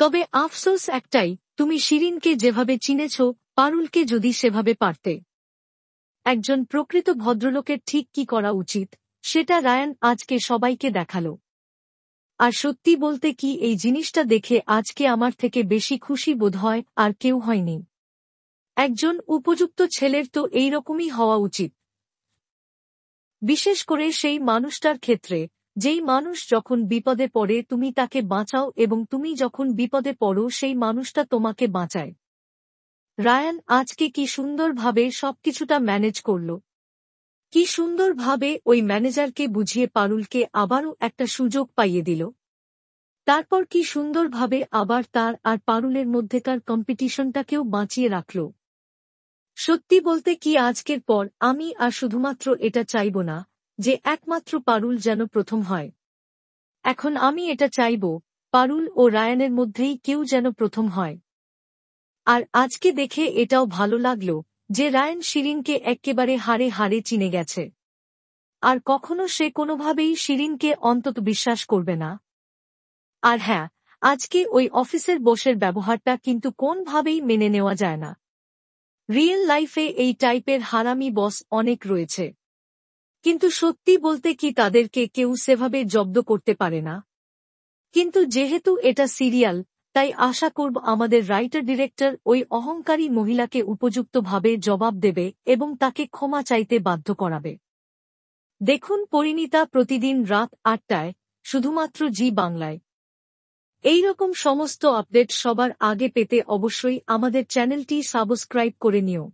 তবে আফসোস একটাই, তুমি শিরিনকে যেভাবে চিনেছ, পারুলকে যদি সেভাবে পারতে। একজন প্রকৃত ভদ্রলোকের ঠিক কি করা উচিত, সেটা রায়ান আজকে সবাইকে দেখালো। আর সত্যি বলতে কি, এই জিনিসটা দেখে আজকে আমার থেকে বেশি খুশি বোধ হয় আর কেউ হয়নি। একজন উপযুক্ত ছেলের তো এইরকমই হওয়া উচিত, বিশেষ করে সেই মানুষটার ক্ষেত্রে, যেই মানুষ যখন বিপদে পড়ে তুমি তাকে বাঁচাও এবং তুমি যখন বিপদে পড়ো সেই মানুষটা তোমাকে বাঁচায়। রায়ান আজকে কি সুন্দরভাবে সবকিছুটা ম্যানেজ করল। কি সুন্দরভাবে ওই ম্যানেজারকে বুঝিয়ে পারুলকে আবারও একটা সুযোগ পাইয়ে দিল। তারপর কি সুন্দরভাবে আবার তার আর পারুলের মধ্যেকার কম্পিটিশনটাকেও বাঁচিয়ে রাখল। সত্যি বলতে কি, আজকের পর আমি আর শুধুমাত্র এটা চাইব না যে একমাত্র পারুল যেন প্রথম হয়। এখন আমি এটা চাইব, পারুল ও রায়ানের মধ্যেই কেউ যেন প্রথম হয়। আর আজকে দেখে এটাও ভালো লাগল যে রায়ান শিরিনকে এক্কেবারে হাড়ে হাড়ে চিনে গেছে। আর কখনো সে কোনোভাবেই শিরিনকে অন্তত বিশ্বাস করবে না। আর হ্যাঁ, আজকে ওই অফিসের বসের ব্যবহারটা কিন্তু কোনভাবেই মেনে নেওয়া যায় না। রিয়েল লাইফে এই টাইপের হারামি বস অনেক রয়েছে, কিন্তু সত্যি বলতে কি তাদেরকে কেউ সেভাবে জব্দ করতে পারে না। কিন্তু যেহেতু এটা সিরিয়াল, তাই আশা করব আমাদের রাইটার ডিরেক্টর ওই অহংকারী মহিলাকে উপযুক্তভাবে জবাব দেবে এবং তাকে ক্ষমা চাইতে বাধ্য করাবে। দেখুন পরিণীতা প্রতিদিন রাত ৮টায়, শুধুমাত্র জি বাংলায়। এইরকম সমস্ত আপডেট সবার আগে পেতে অবশ্যই আমাদের চ্যানেলটি সাবস্ক্রাইব করে নিও।